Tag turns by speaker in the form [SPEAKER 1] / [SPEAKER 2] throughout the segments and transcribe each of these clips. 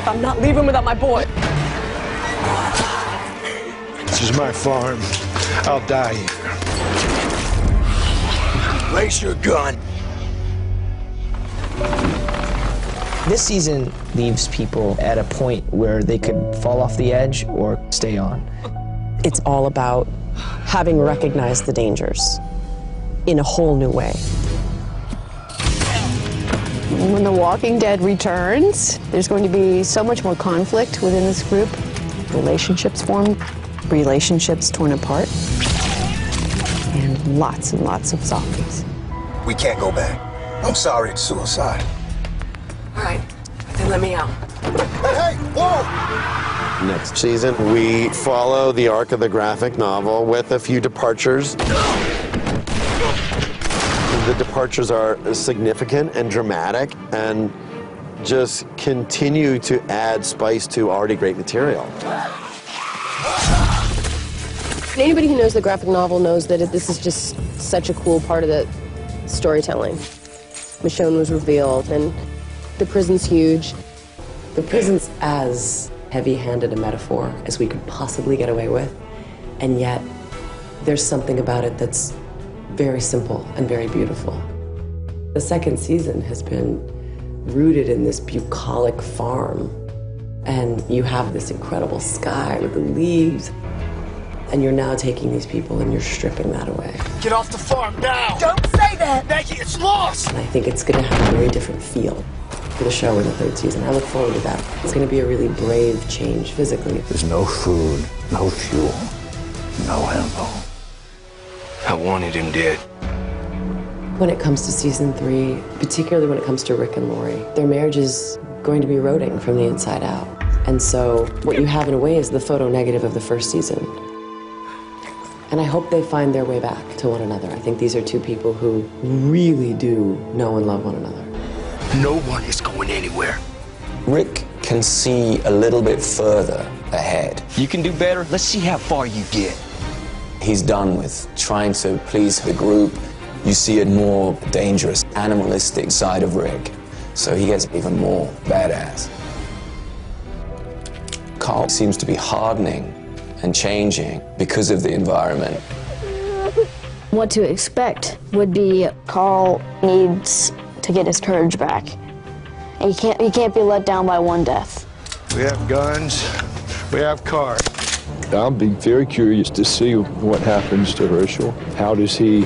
[SPEAKER 1] I'm not leaving without my boy.
[SPEAKER 2] This is my farm. I'll die here. Place your gun.
[SPEAKER 3] This season leaves people at a point where they could fall off the edge or stay on.
[SPEAKER 1] It's all about having recognized the dangers in a whole new way.
[SPEAKER 4] When The Walking Dead returns, there's going to be so much more conflict within this group. Relationships formed, relationships torn apart, and lots of zombies.
[SPEAKER 2] We can't go back. I'm sorry, it's suicide.
[SPEAKER 1] All right, then let me out.
[SPEAKER 2] Hey, whoa!
[SPEAKER 5] Next season, we follow the arc of the graphic novel with a few departures. The departures are significant and dramatic and just continue to add spice to already great material.
[SPEAKER 6] Anybody who knows the graphic novel knows that this is just such a cool part of the storytelling. Michonne was revealed, and the prison's huge.
[SPEAKER 1] The prison's as heavy-handed a metaphor as we could possibly get away with, and yet there's something about it that's very simple and very beautiful. The second season has been rooted in this bucolic farm, and you have this incredible sky with the leaves, and you're now taking these people and you're stripping that away.
[SPEAKER 2] Get off the farm now!
[SPEAKER 6] Don't say that!
[SPEAKER 2] Maggie, it's lost!
[SPEAKER 1] And I think it's going to have a very different feel for the show in the third season. I look forward to that. It's going to be a really brave change physically.
[SPEAKER 2] There's no food, no fuel, no ammo. I wanted him dead.
[SPEAKER 1] When it comes to season 3, particularly when it comes to Rick and Lori, their marriage is going to be eroding from the inside out. And so what you have in a way is the photo negative of the first season. And I hope they find their way back to one another. I think these are two people who really do know and love one another.
[SPEAKER 2] No one is going anywhere.
[SPEAKER 7] Rick can see a little bit further ahead.
[SPEAKER 8] You can do better. Let's see how far you get.
[SPEAKER 7] He's done with trying to please the group. You see a more dangerous, animalistic side of Rick. So he gets even more badass. Carl seems to be hardening and changing because of the environment.
[SPEAKER 4] What to expect would be Carl needs to get his courage back. And he can't be let down by one death.
[SPEAKER 2] We have guns, we have cars.
[SPEAKER 9] I'll be very curious to see what happens to Herschel. How does he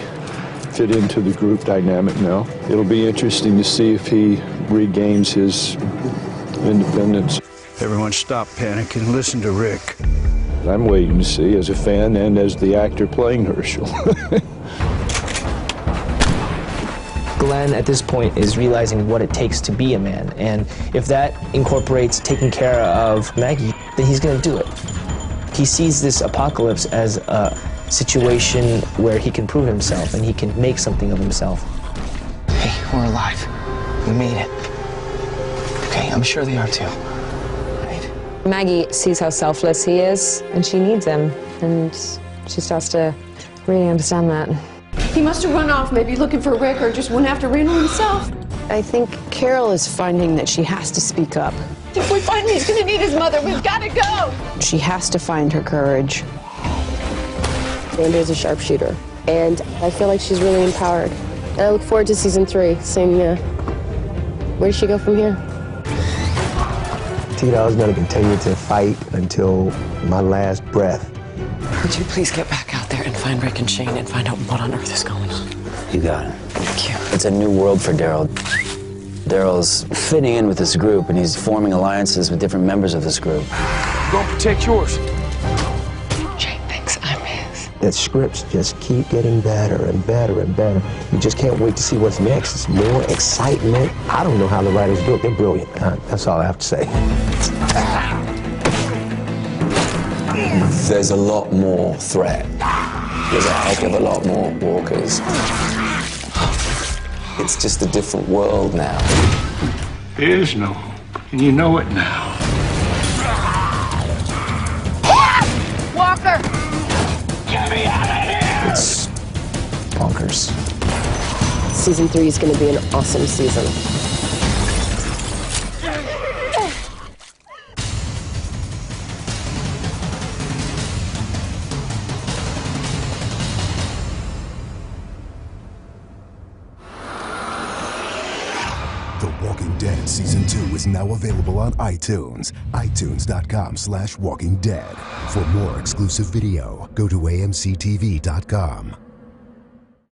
[SPEAKER 9] fit into the group dynamic now? It'll be interesting to see if he regains his independence.
[SPEAKER 2] Everyone stop panicking, listen to Rick.
[SPEAKER 9] I'm waiting to see as a fan and as the actor playing Herschel.
[SPEAKER 3] Glenn, at this point, is realizing what it takes to be a man, and if that incorporates taking care of Maggie, then he's going to do it. He sees this apocalypse as a situation where he can prove himself and he can make something of himself.
[SPEAKER 8] Hey, we're alive. We made it. Okay, I'm sure they are too. Right?
[SPEAKER 10] Maggie sees how selfless he is, and she needs him, and she starts to really understand that.
[SPEAKER 4] He must have run off, maybe looking for Rick, or just went after Randall himself. I think Carol is finding that she has to speak up.
[SPEAKER 6] If we find he's gonna need his mother, we've gotta go!
[SPEAKER 4] She has to find her courage.
[SPEAKER 6] Andrea's a sharpshooter, and I feel like she's really empowered. And I look forward to season 3, seeing where does she go from here?
[SPEAKER 11] Tina, I was going to continue to fight until my last breath.
[SPEAKER 1] Would you please get back out there and find Rick and Shane and find out what on earth is going on?
[SPEAKER 7] You got it.
[SPEAKER 1] Thank you.
[SPEAKER 7] It's a new world for Daryl. Daryl's fitting in with this group, and he's forming alliances with different members of this group.
[SPEAKER 2] I'm gonna protect yours.
[SPEAKER 1] Shane thinks I'm his.
[SPEAKER 11] The scripts just keep getting better and better and better. You just can't wait to see what's next. It's more excitement. I don't know how the writers do it. They're brilliant. That's all I have to say.
[SPEAKER 7] There's a lot more threat. There's a heck of a lot more walkers. It's just a different world now.
[SPEAKER 2] There is no hope, and you know it now.
[SPEAKER 6] Walker!
[SPEAKER 2] Get me out of here!
[SPEAKER 7] It's bonkers.
[SPEAKER 6] Season 3 is gonna be an awesome season.
[SPEAKER 12] Walking Dead Season 2 is now available on iTunes. iTunes.com/WalkingDead. For more exclusive video, go to AMCTV.com.